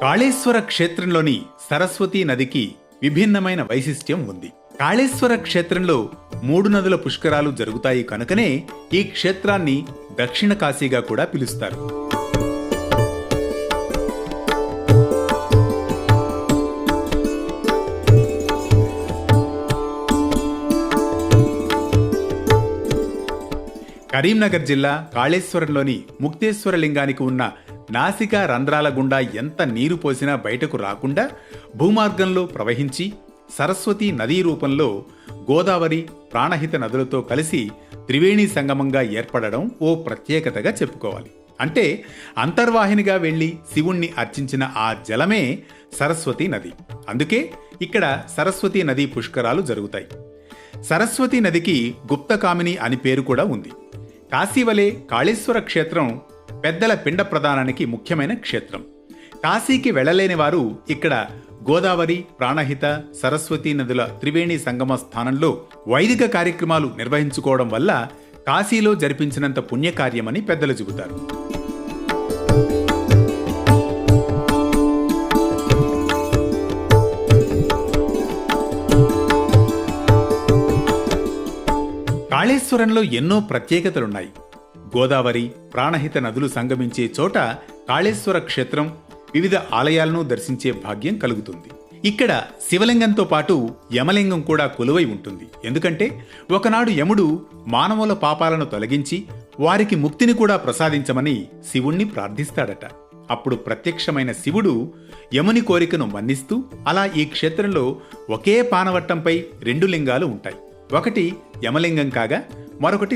కాళేశ్వర క్షేత్రంలోని సరస్వతీ నదికి విభిన్నమైన వైశిష్ట్యం ఉంది. కాళేశ్వర క్షేత్రంలో 3 నదుల పుష్కరాలు జరుగుతాయి కనుకనే ఈ క్షేత్రాన్ని దక్షిణ కాశీగా కూడా పిలుస్తారు. కరీంనగర్ జిల్లా కాళేశ్వరంలోని ముక్తేశ్వర లింగానికి ఉన్న నాసికా రంధ్రాల గుండా ఎంత నీరు పోసినా బయటకు రాకుండా భూమార్గంలో ప్రవహించి సరస్వతీ నదీ రూపంలో గోదావరి, ప్రాణహిత నదులతో కలిసి త్రివేణి సంగమంగా ఏర్పడడం ఓ ప్రత్యేకతగా చెప్పుకోవాలి. అంటే అంతర్వాహినిగా వెళ్లి శివుణ్ణి అర్చించిన ఆ జలమే సరస్వతీ నది. అందుకే ఇక్కడ సరస్వతీ నదీ పుష్కరాలు జరుగుతాయి. సరస్వతీ నదికి గుప్తకామిని అని పేరు కూడా ఉంది. కాశీవలే కాళేశ్వర క్షేత్రం పెద్దల పిండ ప్రదానానికి ముఖ్యమైన క్షేత్రం. కాశీకి వెళ్లలేని వారు ఇక్కడ గోదావరి, ప్రాణహిత, సరస్వతీ నదుల త్రివేణి సంగమ స్థానంలో వైదిక కార్యక్రమాలు నిర్వహించుకోవడం వల్ల కాశీలో జరిపించినంత పుణ్యకార్యమని పెద్దలు చెబుతారు. కాళేశ్వరంలో ఎన్నో ప్రత్యేకతలున్నాయి. గోదావరి, ప్రాణహిత నదులు సంగమించే చోట కాళేశ్వర క్షేత్రం వివిధ ఆలయాలను దర్శించే భాగ్యం కలుగుతుంది. ఇక్కడ శివలింగంతో పాటు యమలింగం కూడా కొలువై ఉంటుంది. ఎందుకంటే ఒకనాడు యముడు మానవుల పాపాలను తొలగించి వారికి ముక్తిని కూడా ప్రసాదించమని శివుణ్ణి ప్రార్థిస్తాడట. అప్పుడు ప్రత్యక్షమైన శివుడు యముని కోరికను మన్నిస్తూ అలా ఈ క్షేత్రంలో ఒకే పానవట్టంపై 2 లింగాలు ఉంటాయి. ఒకటి యమలింగం కాగా మరొకటి